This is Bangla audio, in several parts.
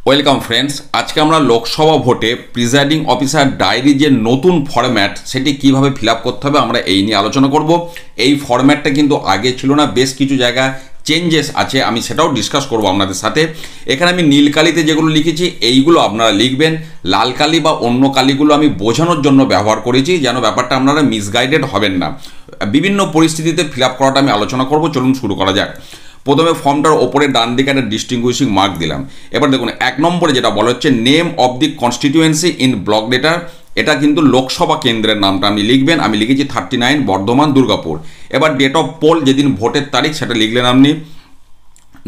ওয়েলকাম ফ্রেন্ডস, আজকে আমরা লোকসভা ভোটে প্রিজাইডিং অফিসার ডায়েরি যে নতুন ফরম্যাট সেটি কিভাবে ফিল আপ করতে হবে আমরা এই নিয়ে আলোচনা করব। এই ফরম্যাটটা কিন্তু আগে ছিল না, বেশ কিছু জায়গা চেঞ্জেস আছে, আমি সেটাও ডিসকাস করব আপনাদের সাথে। এখানে আমি নীল কালিতে যেগুলো লিখেছি এইগুলো আপনারা লিখবেন, লাল কালি বা অন্য কালিগুলো আমি বোঝানোর জন্য ব্যবহার করেছি যেন ব্যাপারটা আপনারা মিসগাইডেড হবেন না। বিভিন্ন পরিস্থিতিতে ফিল আপ করাটা আমি আলোচনা করব। চলুন শুরু করা যাক। প্রথমে ফর্মটার ওপরে ডান দিকে একটা ডিস্টিংগুইশিং মার্ক দিলাম। এবার দেখুন 1 নম্বরে যেটা বলা হচ্ছে name of the constituency in block data, এটা কিন্তু লোকসভা কেন্দ্রের নামটা আপনি লিখবেন। আমি লিখেছি 39 বর্ধমান দুর্গাপুর। এবার ডেট অফ পোল যেদিন ভোটের তারিখ সেটা লিখলেন আপনি।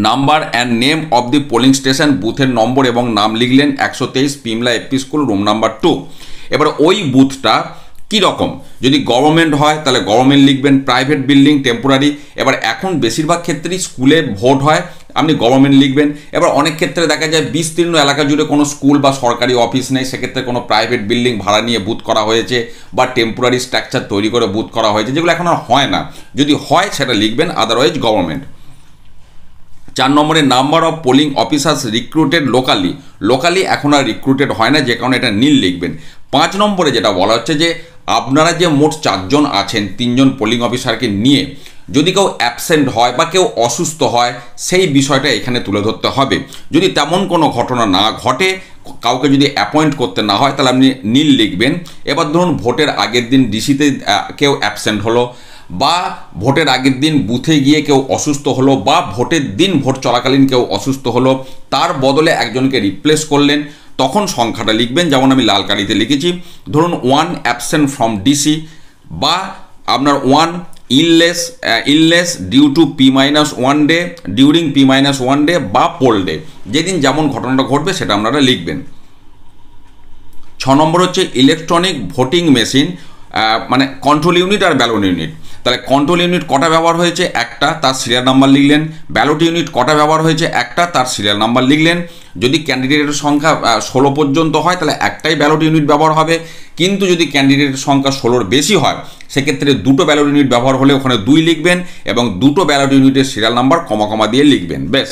Number and name of the polling station, বুথের নম্বর এবং নাম লিখলেন 123 পিমলা এপি স্কুল রুম নাম্বার 2। এবার ওই বুথটা কীরকম, যদি গভর্নমেন্ট হয় তাহলে গভর্নমেন্ট লিখবেন, প্রাইভেট বিল্ডিং টেম্পোরারি। এবার এখন বেশিরভাগ ক্ষেত্রেই স্কুলে ভোট হয়, আপনি গভর্নমেন্ট লিখবেন। এবার অনেক ক্ষেত্রে দেখা যায় বিস্তীর্ণ এলাকা জুড়ে কোনো স্কুল বা সরকারি অফিস নেই, সেক্ষেত্রে কোনো প্রাইভেট বিল্ডিং ভাড়া নিয়ে বুথ করা হয়েছে বা টেম্পোরারি স্ট্রাকচার তৈরি করে বুথ করা হয়েছে, যেগুলো এখন আর হয় না। যদি হয় সেটা লিখবেন, আদারওয়াইজ গভর্নমেন্ট। 4 নম্বরে number of polling officers recruited locally এখন আর রিক্রুটেড হয় না, যে কারণে এটা নীল লিখবেন। 5 নম্বরে যেটা বলা হচ্ছে যে আপনারা যে মোট 4 জন আছেন, 3 জন পোলিং অফিসারকে নিয়ে যদি কেউ অ্যাবসেন্ট হয় বা কেউ অসুস্থ হয় সেই বিষয়টা এখানে তুলে ধরতে হবে। যদি তেমন কোনো ঘটনা না ঘটে, কাউকে যদি অ্যাপয়েন্ট করতে না হয় তাহলে আপনি নীল লিখবেন। এবার ধরুন ভোটের আগের দিন ডিসিতে কেউ অ্যাবসেন্ট হলো, বা ভোটের আগের দিন বুথে গিয়ে কেউ অসুস্থ হলো, বা ভোটের দিন ভোট চলাকালীন কেউ অসুস্থ হলো, তার বদলে একজনকে রিপ্লেস করলেন, তখন সংখ্যাটা লিখবেন। যেমন আমি লাল কালিতে লিখেছি, ধরুন 1 অ্যাবসেন্ট ফ্রম ডিসি, বা আপনার 1 illness due to P-1 day, during P-1 day বা পোল ডে, যেদিন যেমন ঘটনাটা ঘটবে সেটা আপনারা লিখবেন। 6 নম্বর হচ্ছে ইলেকট্রনিক ভোটিং মেশিন, মানে কন্ট্রোল ইউনিট আর ব্যালট ইউনিট। তাহলে কন্ট্রোল ইউনিট কটা ব্যবহার হয়েছে, একটা, তার সিরিয়াল নাম্বার লিখলেন। ব্যালট ইউনিট কটা ব্যবহার হয়েছে, একটা, তার সিরিয়াল নাম্বার লিখলেন। যদি ক্যান্ডিডেটের সংখ্যা 16 পর্যন্ত হয় তাহলে একটাই ব্যালট ইউনিট ব্যবহার হবে, কিন্তু যদি ক্যান্ডিডেটের সংখ্যা 16-র বেশি হয় সেক্ষেত্রে 2টো ব্যালট ইউনিট ব্যবহার হলে ওখানে 2 লিখবেন, এবং 2টো ব্যালট ইউনিটের সিরিয়াল নাম্বার কমা দিয়ে লিখবেন, বেশ।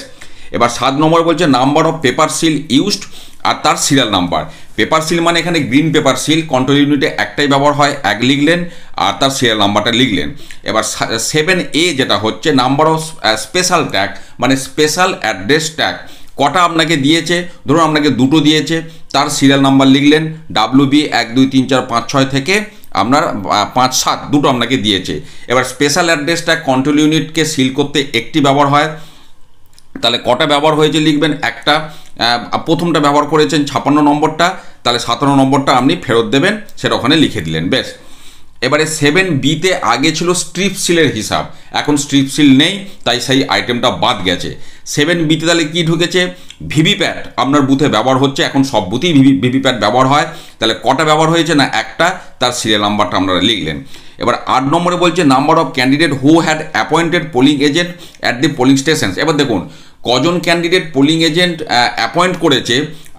এবার 7 নম্বর বলছে number of paper seal used আর তার সিরিয়াল নাম্বার। পেপার সিল মানে এখানে গ্রিন পেপার সিল, কন্ট্রোল ইউনিটে একটাই ব্যবহার হয়, 1 লিখলেন আর তার সিরিয়াল নাম্বারটা লিখলেন। এবার 7A যেটা হচ্ছে নাম্বার অফ স্পেশাল ট্যাগ, মানে স্পেশাল অ্যাড্রেস ট্যাগ, কটা আপনাকে দিয়েছে, ধরুন আপনাকে 2টো দিয়েছে, তার সিরিয়াল নাম্বার লিখলেন, WB 1 2 3 4 5 6 থেকে আপনার 5 7, 2টো আপনাকে দিয়েছে। এবার স্পেশাল অ্যাড্রেস ট্যাগ কন্ট্রোল ইউনিটকে সিল করতে একটি ব্যবহার হয়, তাহলে কটা ব্যবহার হয়েছে লিখবেন, একটা। প্রথমটা ব্যবহার করেছেন 56 নম্বরটা, তাহলে 57 নম্বরটা আপনি ফেরত দেবেন, সেটা ওখানে লিখে দিলেন, বেশ। এবারে 7Bতে আগে ছিল স্ট্রিপ সিলের হিসাব, এখন স্ট্রিপ সিল নেই, তাই সেই আইটেমটা বাদ গেছে। 7Bতে তাহলে কি ঢুকেছে, ভিভিপ্যাট আপনার বুথে ব্যবহার হচ্ছে, এখন সব বুথেই ভিভিপ্যাট ব্যবহার হয়, তাহলে কটা ব্যবহার হয়েছে না একটা, তার সিরিয়াল নাম্বারটা আপনারা লিখলেন। এবার 8 নম্বরে বলছে number of candidate who had appointed polling agent at the polling stations. এবার দেখুন কজন ক্যান্ডিডেট পোলিং এজেন্ট অ্যাপয়েন্ট করেছে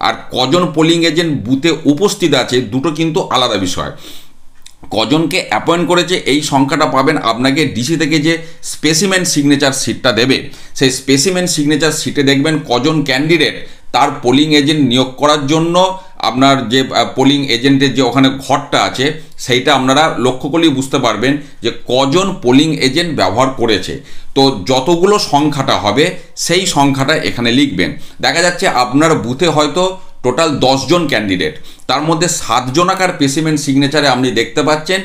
আর কজন পোলিং এজেন্ট বুথে উপস্থিত আছে, দুটো কিন্তু আলাদা বিষয়। কজনকে অ্যাপয়েন্ট করেছে এই সংখ্যাটা পাবেন আপনাকে ডিসি থেকে যে স্পেসিমেন সিগনেচার সিটটা দেবে, সেই স্পেসিমেন সিগনেচার সিটে দেখবেন কজন ক্যান্ডিডেট তার পোলিং এজেন্ট নিয়োগ করার জন্য আপনার যে পোলিং এজেন্টের যে ওখানে ঘরটা আছে সেইটা আপনারা লক্ষ্য করলেই বুঝতে পারবেন যে কজন পোলিং এজেন্ট ব্যবহার করেছে। তো যতগুলো সংখ্যাটা হবে সেই সংখ্যাটা এখানে লিখবেন। দেখা যাচ্ছে আপনার বুথে হয়তো টোটাল 10 জন ক্যান্ডিডেট, তার মধ্যে 7 জনাকার স্পেসিমেন সিগনেচারে আপনি দেখতে পাচ্ছেন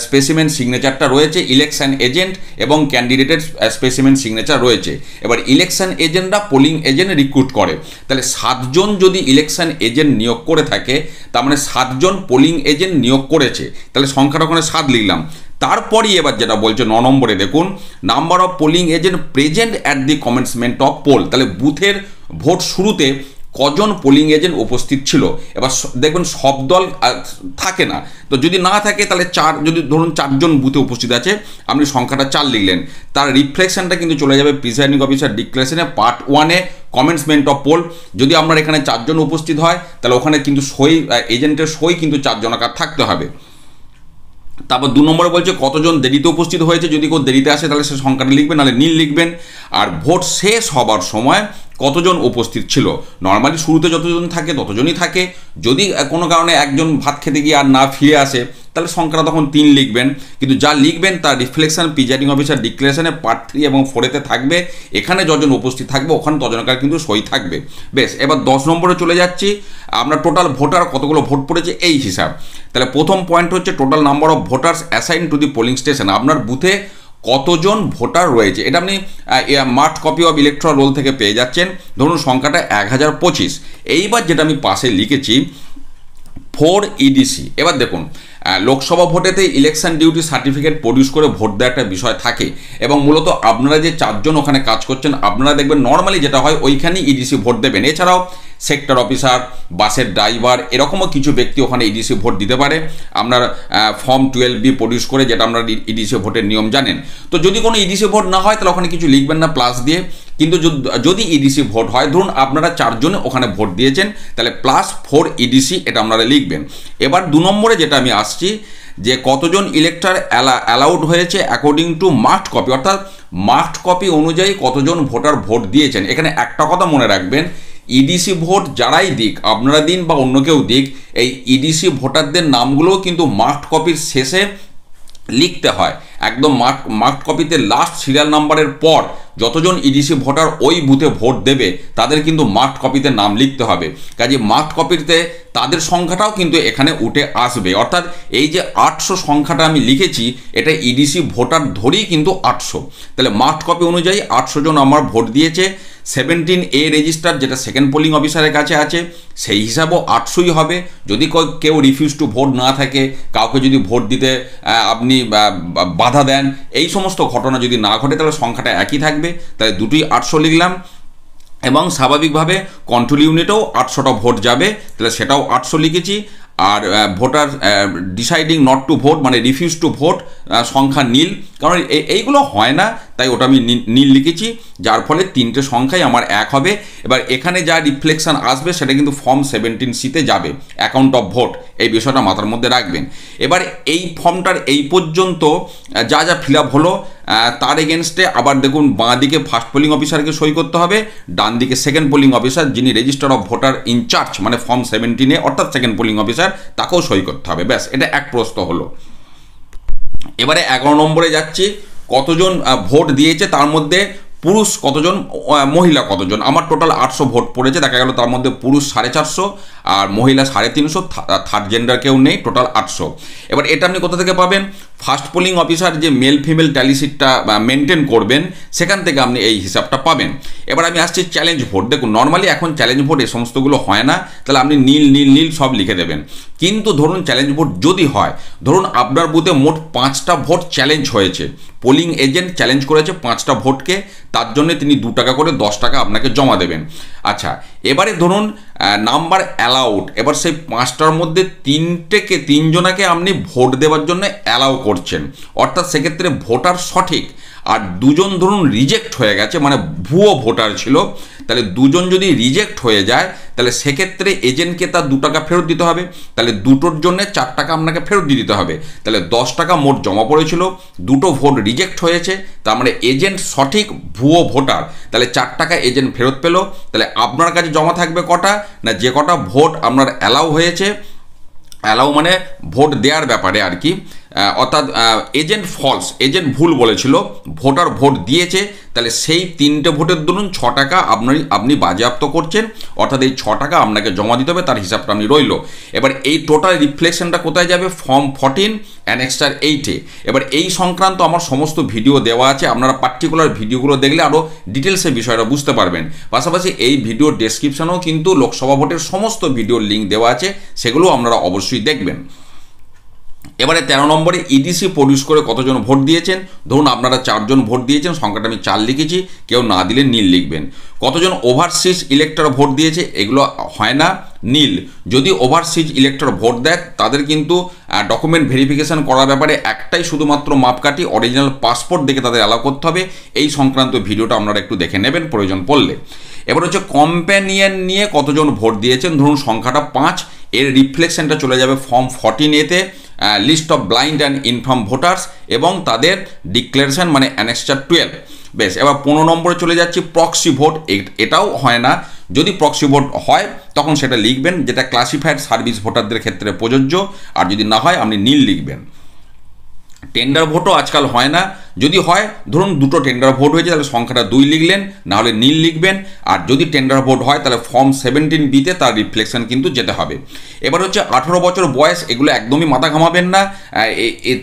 স্পেসিমেন সিগনেচারটা রয়েছে, ইলেকশন এজেন্ট এবং ক্যান্ডিডেটের স্পেসিমেন সিগনেচার রয়েছে। এবার ইলেকশন এজেন্টরা পোলিং এজেন্ট রিক্রুট করে, তাহলে 7 জন যদি ইলেকশন এজেন্ট নিয়োগ করে থাকে তার মানে 7 জন পোলিং এজেন্ট নিয়োগ করেছে, তাহলে সংখ্যাটা ওখানে 7 লিখলাম। তারপরই এবার যেটা বলছে 9 নম্বরে দেখুন number of polling agent present at the commencement of poll, তাহলে বুথের ভোট শুরুতে কজন পোলিং এজেন্ট উপস্থিত ছিল। এবার দেখবেন সব দল থাকে না, তো যদি না থাকে তাহলে 4, যদি ধরুন 4 জন বুথে উপস্থিত আছে আপনি সংখ্যাটা 4 লিখলেন, তার রিফ্লেকশনটা কিন্তু চলে যাবে প্রিসাইডিং অফিসার ডিক্লারেশনে পার্ট 1-এ কমেন্সমেন্ট অফ পোল। যদি আপনার এখানে 4 জন উপস্থিত হয় তাহলে ওখানে কিন্তু সই, এজেন্টের সই কিন্তু 4 জনাকার থাকতে হবে। তারপর 2 নম্বরে বলছে কতজন দেরিতে উপস্থিত হয়েছে, যদি কেউ দেরিতে আসে তাহলে সে সংখ্যাটা লিখবেন, নাহলে নীল লিখবেন। আর ভোট শেষ হবার সময় কতজন উপস্থিত ছিল। নর্মালি শুরুতে যতজন থাকে ততজনই থাকে, যদি কোনো কারণে একজন ভাত খেতে গিয়ে আর না ফিরে আসে তাহলে সংখ্যাটা তখন 3 লিখবেন, কিন্তু যা লিখবেন তার রিফ্লেকশন প্রিজাইডিং অফিসার ডিক্লারেশনে পার্ট 3 এবং 4-তে থাকবে। এখানে যজন উপস্থিত থাকবে ওখানে তজনকার কিন্তু সই থাকবে। বেশ, এবার 10 নম্বরে চলে যাচ্ছি। আমরা টোটাল ভোটার কতগুলো ভোট পড়েছে এই হিসাব। তাহলে প্রথম পয়েন্ট হচ্ছে total number of voters assign to the polling station. আপনার বুথে কতজন ভোটার রয়েছে এটা আপনি mart copy of electoral roll থেকে পেয়ে যাচ্ছেন। ধরুন সংখ্যাটা 1025। এইবার যেটা আমি পাশে লিখেছি 4 ইডিসি। এবার দেখুন, লোকসভা ভোটেতে ইলেকশন ডিউটি সার্টিফিকেট প্রডিউস করে ভোট দেওয়ার একটা বিষয় থাকে, এবং মূলত আপনারা যে 4 জন ওখানে কাজ করছেন আপনারা দেখবেন নর্মালি যেটা হয় ওইখানেই ইডিসি ভোট দেবেন। এছাড়াও সেক্টর অফিসার, বাসের ড্রাইভার, এরকমও কিছু ব্যক্তি ওখানে ইডিসি ভোট দিতে পারে আপনার ফর্ম 12B প্রডিউস করে, যেটা আপনারা ইডিসি ভোটের নিয়ম জানেন। তো যদি কোনো ইডিসি ভোট না হয় তাহলে ওখানে কিছু লিখবেন না প্লাস দিয়ে, কিন্তু যদি ইডিসি ভোট হয়, ধরুন আপনারা 4 জন ওখানে ভোট দিয়েছেন তাহলে +4 ইডিসি এটা আপনারা লিখবেন। এবার 2 নম্বরে যেটা আমি আসছি যে কতজন ইলেক্টর অ্যালাউড হয়েছে অ্যাকর্ডিং টু মার্কড কপি, অর্থাৎ মার্কড কপি অনুযায়ী কতজন ভোটার ভোট দিয়েছেন। এখানে একটা কথা মনে রাখবেন, ইডিসি ভোট যারাই দিক, আপনারা দিন বা অন্য কেউ দিক, এই ইডিসি ভোটারদের নামগুলোও কিন্তু মার্কড কপির শেষে লিখতে হয়। একদম মার্কড কপিতে লাস্ট সিরিয়াল নাম্বারের পর যতজন ইডিসি ভোটার ওই বুথে ভোট দেবে তাদের কিন্তু মার্কড কপিতে নাম লিখতে হবে। কাজে মার্কড কপিতে তাদের সংখ্যাটাও কিন্তু এখানে উঠে আসবে। অর্থাৎ এই যে 800 সংখ্যাটা আমি লিখেছি এটা ইডিসি ভোটার ধরেই কিন্তু 800। তাহলে মার্কড কপি অনুযায়ী 800 জন আমার ভোট দিয়েছে। 17A রেজিস্টার যেটা সেকেন্ড পোলিং অফিসারের কাছে আছে সেই হিসাবেও 800ই হবে। যদি কেউ রিফিউজ টু ভোট না থাকে, কাউকে যদি ভোট দিতে আপনি বাধা দেন, এই সমস্ত ঘটনা যদি না ঘটে তাহলে সংখ্যাটা একই থাকবে। তাহলে দুটোই 800 লিখলাম। এবং স্বাভাবিকভাবে কন্ট্রোল ইউনিটেও 800টা ভোট যাবে, তাহলে সেটাও 800 লিখেছি। আর voter deciding not to vote মানে রিফিউজ টু ভোট সংখ্যা নীল, কারণ এইগুলো হয় না তাই ওটা আমি নীল লিখেছি, যার ফলে 3টে সংখ্যাই আমার এক হবে। এবার এখানে যা রিফ্লেকশন আসবে সেটা কিন্তু ফর্ম 17C-তে যাবে, অ্যাকাউন্ট অফ ভোট, এই বিষয়টা মাথার মধ্যে রাখবেন। এবার এই ফর্মটার এই পর্যন্ত যা যা ফিল আপ হলো তার এগেনস্টে আবার দেখুন বাঁ দিকে ফার্স্ট পোলিং অফিসারকে সই করতে হবে, ডান দিকে সেকেন্ড পোলিং অফিসার যিনি রেজিস্টার অফ ভোটার ইনচার্জ মানে ফর্ম 17-এ অর্থাৎ সেকেন্ড পোলিং অফিসার তাকেও সই করতে হবে। ব্যাস, এটা এক প্রশ্ন হলো। এবারে 11 নম্বরে যাচ্ছি, কতজন ভোট দিয়েছে তার মধ্যে পুরুষ কতজন, মহিলা কতজন। আমার টোটাল 800 ভোট পড়েছে, দেখা গেল তার মধ্যে পুরুষ 450 আর মহিলা 350, থার্ড জেন্ডার কেউ নেই, টোটাল 800। এবার এটা আপনি কোথা থেকে পাবেন? ফার্স্ট পোলিং অফিসার যে মেল ফিমেল ট্যালি শিটটা মেনটেন করবেন সেখান থেকে আপনি এই হিসাবটা পাবেন। এবার আমি আসছি চ্যালেঞ্জ ভোট। দেখুন নর্মালি এখন চ্যালেঞ্জ ভোট এই সমস্তগুলো হয় না, তাহলে আপনি নীল নীল নীল সব লিখে দেবেন। কিন্তু ধরুন চ্যালেঞ্জ ভোট যদি হয়, ধরুন আপনার বুথে মোট 5টা ভোট চ্যালেঞ্জ হয়েছে, পোলিং এজেন্ট চ্যালেঞ্জ করেছে 5টা ভোটকে, তার জন্য তিনি 2 টাকা করে 10 টাকা আপনাকে জমা দেবেন। আচ্ছা, এবারে ধরুন নাম্বার অ্যালাউড, এবার সেই 5টার মধ্যে 3 জনাকে আপনি ভোট দেওয়ার জন্য অ্যালাউ করছেন, অর্থাৎ সেক্ষেত্রে ভোটার সঠিক, আর 2 জন ধরুন রিজেক্ট হয়ে গেছে মানে ভুয়ো ভোটার ছিল, তাহলে 2 জন যদি রিজেক্ট হয়ে যায় তাহলে সেক্ষেত্রে এজেন্টকে তার 2 টাকা ফেরত দিতে হবে, তাহলে দুটোর জন্য 4 টাকা আপনাকে ফেরত দিয়ে দিতে হবে। তাহলে 10 টাকা মোট জমা পড়েছিল, 2টো ভোট রিজেক্ট হয়েছে, তার মানে এজেন্ট সঠিক, ভুয়ো ভোটার, তাহলে 4 টাকা এজেন্ট ফেরত পেল। তাহলে আপনার কাছে জমা থাকবে কটা না, যে কটা ভোট আপনার অ্যালাউ হয়েছে, অ্যালাউ মানে ভোট দেওয়ার ব্যাপারে আর কি, অর্থাৎ এজেন্ট ফলস, এজেন্ট ভুল বলেছিল, ভোটার ভোট দিয়েছে, তাহলে সেই 3টে ভোটের ধরুন 6 টাকা আপনি বাজেয়াপ্ত করছেন, অর্থাৎ এই 6 টাকা আপনাকে জমা দিতে হবে, তার হিসাবটা আপনি রইল। এবার এই টোটাল রিফ্লেকশনটা কোথায় যাবে? ফর্ম 14 অ্যানেক্সার 8-এ। এবার এই সংক্রান্ত আমার সমস্ত ভিডিও দেওয়া আছে, আপনারা পার্টিকুলার ভিডিওগুলো দেখলে আরও ডিটেলসে বিষয়টা বুঝতে পারবেন। পাশাপাশি এই ভিডিওর ডেসক্রিপশনেও কিন্তু লোকসভা ভোটের সমস্ত ভিডিওর লিঙ্ক দেওয়া আছে, সেগুলো আপনারা অবশ্যই দেখবেন। এবারে 13 নম্বরে ইডিসি প্রডিউস করে কতজন ভোট দিয়েছেন। ধরুন আপনারা 4 জন ভোট দিয়েছেন, সংখ্যাটা আমি 4 লিখেছি, কেউ না দিলে নীল লিখবেন। কতজন ওভারসিজ ইলেক্টর ভোট দিয়েছে, এগুলো হয় না, নীল। যদি ওভারসিজ ইলেক্টর ভোট দেয় তাদের কিন্তু ডকুমেন্ট ভেরিফিকেশন করার ব্যাপারে একটাই শুধুমাত্র মাপকাঠি, অরিজিনাল পাসপোর্ট দেখে তাদের অ্যালাউ করতে হবে। এই সংক্রান্ত ভিডিওটা আপনারা একটু দেখে নেবেন প্রয়োজন পড়লে। এবার হচ্ছে কম্প্যানিয়ন নিয়ে কতজন ভোট দিয়েছেন, ধরুন সংখ্যাটা 5, এর রিফ্লেকশনটা চলে যাবে ফর্ম 14A-তে, list of blind and infirm voters এবং তাদের ডিক্লারেশন মানে অ্যানেক্সার 12। বেশ, এবার 15 নম্বরে চলে যাচ্ছি প্রক্সি ভোট। এটাও হয় না, যদি প্রক্সি ভোট হয় তখন সেটা লিখবেন, যেটা ক্লাসিফাইড সার্ভিস ভোটারদের ক্ষেত্রে প্রযোজ্য, আর যদি না হয় আপনি নীল লিখবেন। টেন্ডার ভোটও আজকাল হয় না, যদি হয় ধরুন দুটো টেন্ডার ভোট হয়েছে তাহলে সংখ্যাটা 2 লিখলেন, নাহলে নীল লিখবেন। আর যদি টেন্ডার ভোট হয় তাহলে ফর্ম 17B-তে তার রিফ্লেকশন কিন্তু যেতে হবে। এবার হচ্ছে 18 বছর বয়স, এগুলো একদমই মাথা ঘামাবেন না।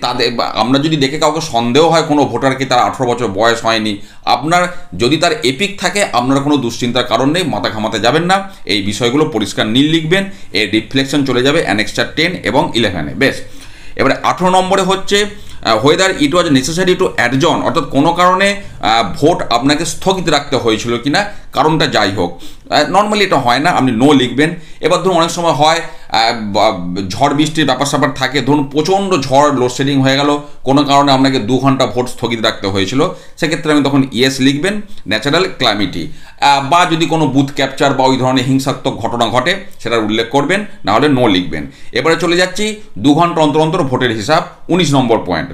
তাদের আমরা যদি দেখে কাউকে সন্দেহ হয় কোনো ভোটারকে তার 18 বছর বয়স হয়নি, আপনার যদি তার এপিক থাকে আপনার কোনো দুশ্চিন্তার কারণ নেই, মাথা ঘামাতে যাবেন না। এই বিষয়গুলো পরিষ্কার নীল লিখবেন, এর রিফ্লেকশন চলে যাবে অ্যানেক্সার 10 এবং 11-এ। বেশ, এবারে 18 নম্বরে হচ্ছে whether it was necessary to adjourn, অর্থাৎ কোনো কারণে ভোট আপনাকে স্থগিত রাখতে হয়েছিল কিনা, কারণটা যাই হোক। নর্মালি এটা হয় না, আপনি নো লিখবেন। এবার ধরুন অনেক সময় হয় ঝড় বৃষ্টির ব্যাপার স্যাপার থাকে, ধরুন প্রচণ্ড ঝড়, লোডশেডিং হয়ে গেল, কোনো কারণে আপনাকে 2 ঘন্টা ভোট স্থগিত রাখতে হয়েছিল, সেক্ষেত্রে আমি তখন ইয়েস লিখবেন, ন্যাচারাল ক্লামিটি। বা যদি কোনো বুথ ক্যাপচার বা ওই ধরনের হিংসাত্মক ঘটনা ঘটে সেটার উল্লেখ করবেন, নাহলে নো লিখবেন। এবারে চলে যাচ্ছি 2 ঘন্টা অন্তর অন্তর ভোটের হিসাব, 19 নম্বর পয়েন্ট।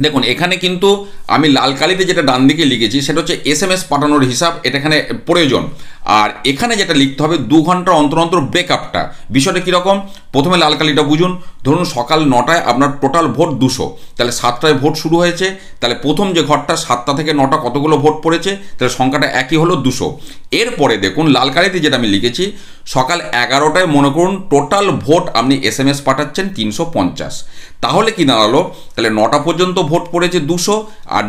দেখুন এখানে কিন্তু আমি লাল কালিতে যেটা ডান দিকে লিখেছি সেটা হচ্ছে SMS পাঠানোর হিসাব, এটা এখানে প্রয়োজন। আর এখানে যেটা লিখতে হবে 2 ঘন্টা অন্তর অন্তর ব্রেকআপটা। বিষয়টা কীরকম, প্রথমে লাল কালিটা বুঝুন। ধরুন সকাল 9টায় আপনার টোটাল ভোট 200, তাহলে 7টায় ভোট শুরু হয়েছে, তাহলে প্রথম যে ঘরটা 7টা থেকে 9টা কতগুলো ভোট পড়েছে, তাহলে সংখ্যাটা একই হলো 200। এরপরে দেখুন লাল কালিতে যেটা আমি লিখেছি, সকাল 11টায় মনে করুন টোটাল ভোট আপনি SMS পাঠাচ্ছেন 350, তাহলে কি দাঁড়ালো, তাহলে 9টা পর্যন্ত ভোট পড়েছে 200, আর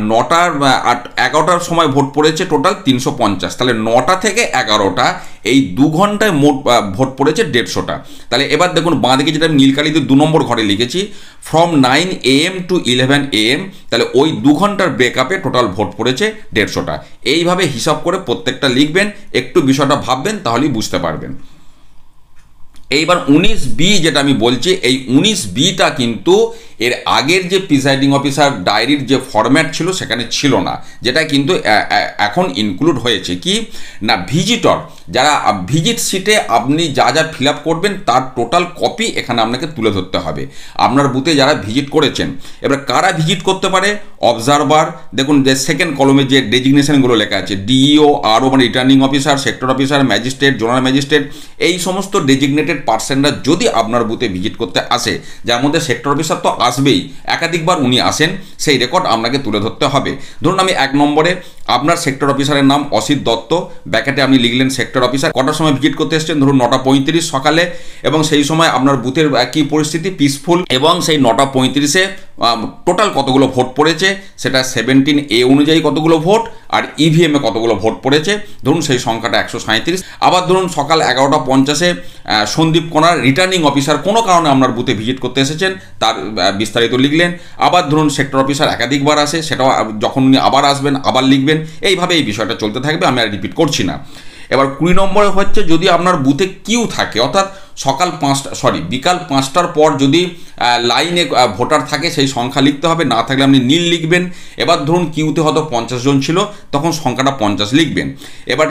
11টার সময় ভোট পড়েছে টোটাল 350, তাহলে 9টা থেকে 11টা এই 2 ঘন্টায় মোট ভোট পড়েছে 150টা। তাহলে এবার দেখুন বাঁদিকে যেটা নীলকালিতে 2 নম্বর ঘরে লিখেছি, ফ্রম 9 AM to 11 AM, তাহলে ওই 2 ঘন্টার ব্রেকআপে টোটাল ভোট পড়েছে 150টা। এইভাবে হিসাব করে প্রত্যেকটা লিখবেন, একটু বিষয়টা ভাববেন তাহলেই বুঝতে পারবেন। এইবার 19B যেটা আমি বলছি, এই 19Bটা কিন্তু এর আগের যে প্রিসাইডিং অফিসার ডায়েরির যে ফরম্যাট ছিল সেখানে ছিল না, যেটা কিন্তু এখন ইনক্লুড হয়েছে। কি না, ভিজিটর যারা ভিজিট সিটে আপনি যা যা ফিল আপ করবেন তার টোটাল কপি এখানে আপনাকে তুলে ধরতে হবে, আপনার বুথে যারা ভিজিট করেছেন। এবার কারা ভিজিট করতে পারে, অবজারভার, দেখুন যে সেকেন্ড কলমে যে ডেজিগনেশনগুলো লেখা আছে, DEO, RO মানে returning officer, sector officer, magistrate, zonal magistrate, এই সমস্ত ডেজিগনেটেড পার্সনরা যদি আপনার বুথে ভিজিট করতে আসে, যার মধ্যে সেক্টর অফিসার তো আসবেই, একাধিকবার উনি আসেন, সেই রেকর্ড আপনাকে তুলে ধরতে হবে। ধরুন আমি 1 নম্বরে আপনার সেক্টর অফিসারের নাম অসিত দত্ত, ব্যাকেটে আপনি লিখলেন সেক্টর অফিসার, কটার সময় ভিজিট করতে এসেছেন, ধরুন 9:35 সকালে, এবং সেই সময় আপনার বুথের কী পরিস্থিতি, পিসফুল, এবং সেই 9:35-এ টোটাল কতগুলো ভোট পড়েছে সেটা 17A অনুযায়ী কতগুলো ভোট, আর EVM-এ কতগুলো ভোট পড়েছে, ধরুন সেই সংখ্যাটা 137। আবার ধরুন সকাল 11:50-এ সন্দীপ কোনার রিটার্নিং অফিসার কোনো কারণে আপনার বুথে ভিজিট করতে এসেছেন, তার বিস্তারিত লিখলেন। আবার ধরুন সেক্টর অফিসার একাধিকবার আসে, সেটাও যখন উনি আবার আসবেন আবার লিখবেন। এইভাবে এই বিষয়টা চলতে থাকবে, আমি আর রিপিট করছি না। এবার 20 নম্বরে হচ্ছে যদি আপনার বুথে কিউ থাকে, অর্থাৎ বিকাল 5টার পর যদি লাইনে ভোটার থাকে সেই সংখ্যা লিখতে হবে, না থাকলে আপনি নীল লিখবেন। এবার ধরুন কিউতে হয়তো 50 জন ছিল, তখন সংখ্যাটা 50 লিখবেন। এবার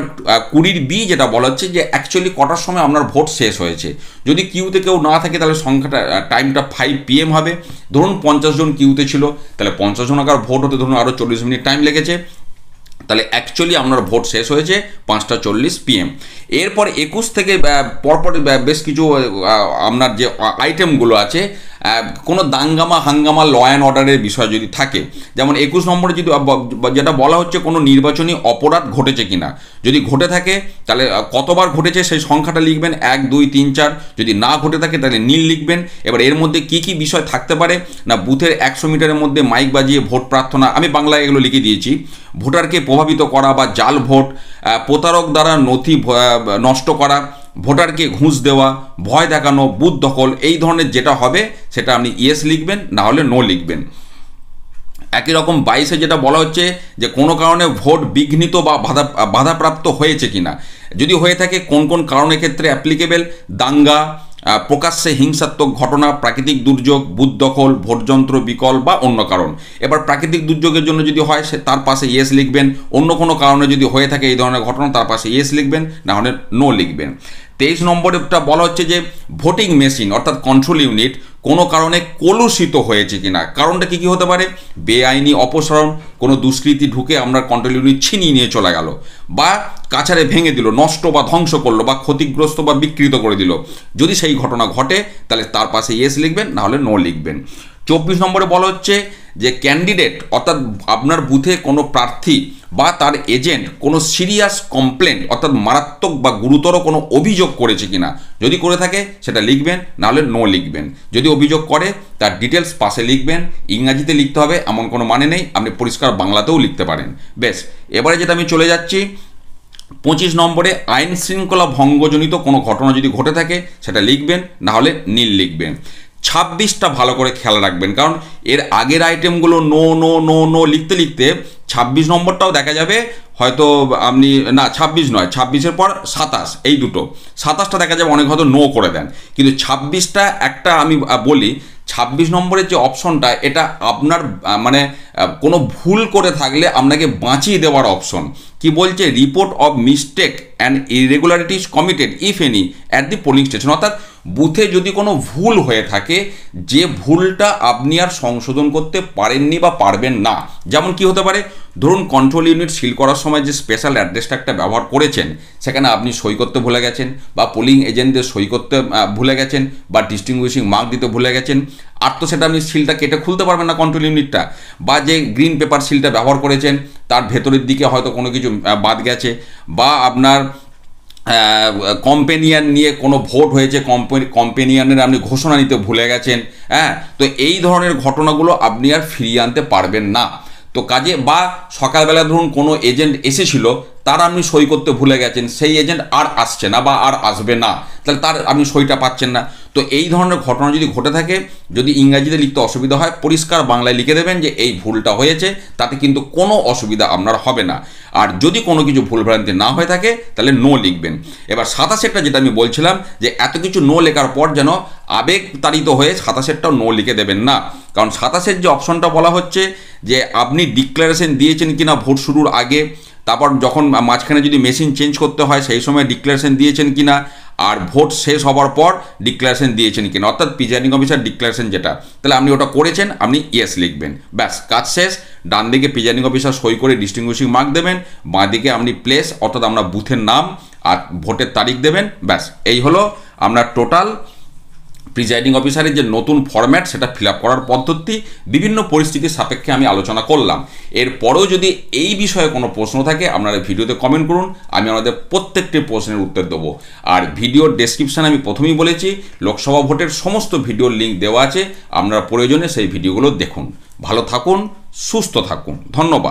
20B যেটা বলা হচ্ছে যে অ্যাকচুয়ালি কটার সময় আপনার ভোট শেষ হয়েছে, যদি কিউতে কেউ না থাকে তাহলে সংখ্যাটা টাইমটা 5 PM হবে। ধরুন 50 জন কিউতে ছিল, তাহলে 50 জনাকার ভোট হতে ধরুন আরও 40 মিনিট টাইম লেগেছে, তাহলে অ্যাকচুয়ালি আপনার ভোট শেষ হয়েছে 5:40 PM। এরপর 21 থেকে পরপর বেশ কিছু আপনার যে আইটেমগুলো আছে, কোনো দাঙ্গামা হাঙ্গামা ল অ্যান্ড অর্ডারের বিষয় যদি থাকে, যেমন 21 নম্বরে যদি যেটা বলা হচ্ছে কোনো নির্বাচনী অপরাধ ঘটেছে কিনা, যদি ঘটে থাকে তাহলে কতবার ঘটেছে সেই সংখ্যাটা লিখবেন, 1, 2, 3, 4। যদি না ঘটে থাকে তাহলে নীল লিখবেন। এবার এর মধ্যে কি কি বিষয় থাকতে পারে না, বুথের 100 মিটারের মধ্যে মাইক বাজিয়ে ভোট প্রার্থনা, আমি বাংলায় এগুলো লিখে দিয়েছি, ভোটারকে প্রভাবিত করা বা জাল ভোট, প্রতারক দ্বারা নথি নষ্ট করা, ভোটারকে ঘুষ দেওয়া, ভয় দেখানো, বুথ দখল, এই ধরনের যেটা হবে সেটা আপনি ইয়েস লিখবেন, না হলে নো লিখবেন। একই রকম 22-এ যেটা বলা হচ্ছে যে কোনো কারণে ভোট বিঘ্নিত বা বাধাপ্রাপ্ত হয়েছে কিনা, যদি হয়ে থাকে কোন কোন কারণের ক্ষেত্রে অ্যাপ্লিকেবল, দাঙ্গা, প্রকাশ্যে হিংসাত্মক ঘটনা, প্রাকৃতিক দুর্যোগ, বুথ দখল, ভোটযন্ত্র বিকল বা অন্য কারণ। এবার প্রাকৃতিক দুর্যোগের জন্য যদি হয় তার পাশে ইয়েস লিখবেন, অন্য কোনো কারণে যদি হয়ে থাকে এই ধরনের ঘটনা তার পাশে ইয়েস লিখবেন, না হলে নো লিখবেন। 23 নম্বরেটা বলা হচ্ছে যে ভোটিং মেশিন অর্থাৎ কন্ট্রোল ইউনিট কোনো কারণে কলুষিত হয়েছে কিনা। কারণটা কি হতে পারে? বেআইনি অপসারণ, কোনো দুষ্কৃতী ঢুকে আমরা কন্ট্রোল ইউনিট ছিনিয়ে নিয়ে চলে গেল, বা কাছারে ভেঙে দিল, নষ্ট বা ধ্বংস করলো, বা ক্ষতিগ্রস্ত বা বিকৃত করে দিল। যদি সেই ঘটনা ঘটে তাহলে তার পাশে ইয়েস লিখবেন, না হলে নো লিখবেন। 24 নম্বরে বলা হচ্ছে যে ক্যান্ডিডেট অর্থাৎ আপনার বুথে কোনো প্রার্থী বা তার এজেন্ট কোনো সিরিয়াস কমপ্লেন্ট অর্থাৎ মারাত্মক বা গুরুতর কোনো অভিযোগ করেছে কিনা। যদি করে থাকে সেটা লিখবেন, নাহলে নো লিখবেন। যদি অভিযোগ করে তার ডিটেলস পাশে লিখবেন। ইংরাজিতে লিখতে হবে এমন কোনো মানে নেই, আপনি পরিষ্কার বাংলাতেও লিখতে পারেন। বেশ, এবারে যেটা আমি চলে যাচ্ছি 25 নম্বরে আইন শৃঙ্খলা ভঙ্গজনিত কোনো ঘটনা যদি ঘটে থাকে সেটা লিখবেন, না হলে নীল লিখবেন। 26টা ভালো করে খেয়াল রাখবেন, কারণ এর আগের আইটেমগুলো নো নো নো নো লিখতে লিখতে 26 নম্বরটাও দেখা যাবে হয়তো আপনি না 26 নয়, 26-এর পর 27, এই দুটো 27টা দেখা যাবে অনেক হয়তো নো করে দেন, কিন্তু 26টা একটা আমি বলি 26 নম্বরের যে অপশনটা এটা আপনার মানে কোনো ভুল করে থাকলে আপনাকে বাঁচিয়ে দেওয়ার অপশন। কি বলছে? Report of mistake and irregularities committed if any at the polling station. অর্থাৎ বুথে যদি কোনো ভুল হয়ে থাকে, যে ভুলটা আপনি আর সংশোধন করতে পারেননি বা পারবেন না, যেমন কি হতে পারে? ধরুন কন্ট্রোল ইউনিট সিল করার সময় যে স্পেশাল অ্যাড্রেসটা একটা ব্যবহার করেছেন সেখানে আপনি সই করতে ভুলে গেছেন, বা পোলিং এজেন্টদের সই করতে ভুলে গেছেন, বা ডিস্টিংগুইশিং মার্ক দিতে ভুলে গেছেন, আর তো সেটা আপনি সিলটা কেটে খুলতে পারবেন না কন্ট্রোল ইউনিটটা। বা যে গ্রিন পেপার সিলটা ব্যবহার করেছেন তার ভেতরের দিকে হয়তো কোনো কিছু বাদ গেছে, বা আপনার কম্পেনিয়ান নিয়ে কোনো ভোট হয়েছে, কম্পেনিয়ানের আপনি ঘোষণা নিতে ভুলে গেছেন। হ্যাঁ, তো এই ধরনের ঘটনাগুলো আপনি আর ফিরিয়ে আনতে পারবেন না। তো কাজে বা সকালবেলা ধরুন কোনো এজেন্ট এসেছিল, তার আপনি সই করতে ভুলে গেছেন, সেই এজেন্ট আর আসছে না বা আর আসবে না, তাহলে তার আপনি সইটা পাচ্ছেন না। তো এই ধরনের ঘটনা যদি ঘটে থাকে, যদি ইংরাজিতে লিখতে অসুবিধা হয় পরিষ্কার বাংলায় লিখে দেবেন যে এই ভুলটা হয়েছে, তাতে কিন্তু কোনো অসুবিধা আপনার হবে না। আর যদি কোনো কিছু ভুলভ্রান্তি না হয়ে থাকে তাহলে নো লিখবেন। এবার 27-এরটা যেটা আমি বলছিলাম যে এত কিছু নো লেখার পর যেন আবেগ তাড়িত হয়ে 27-এরটাও নো লিখে দেবেন না, কারণ 27-এর যে অপশনটা বলা হচ্ছে যে আপনি ডিক্লারেশন দিয়েছেন কিনা ভোট শুরুর আগে, তারপর যখন মাঝখানে যদি মেশিন চেঞ্জ করতে হয় সেই সময় ডিক্লারেশন দিয়েছেন কিনা, আর ভোট শেষ হওয়ার পর ডিক্লারেশন দিয়েছেন কিনা, অর্থাৎ প্রিজাইডিং অফিসার ডিক্লারেশন যেটা, তাহলে আপনি ওটা করেছেন, আপনি ইয়েস লিখবেন। ব্যাস, কাজ শেষ। ডান দিকে প্রিজাইডিং অফিসার সই করে ডিস্টিংগুইশিং মার্ক দেবেন, বাঁ দিকে আপনি প্লেস অর্থাৎ আমরা বুথের নাম আর ভোটের তারিখ দেবেন। ব্যাস, এই হলো আপনার টোটাল প্রিজাইডিং অফিসারের যে নতুন ফরম্যাট সেটা ফিল আপ করার পদ্ধতি। বিভিন্ন পরিস্থিতির সাপেক্ষে আমি আলোচনা করলাম। এরপরেও যদি এই বিষয়ে কোনো প্রশ্ন থাকে আপনারা ভিডিওতে কমেন্ট করুন, আমি আমাদের প্রত্যেকটি প্রশ্নের উত্তর দেবো। আর ভিডিওর ডেসক্রিপশানে আমি প্রথমেই বলেছি লোকসভা ভোটের সমস্ত ভিডিওর লিঙ্ক দেওয়া আছে, আপনারা প্রয়োজনে সেই ভিডিওগুলো দেখুন। ভালো থাকুন, সুস্থ থাকুন, ধন্যবাদ।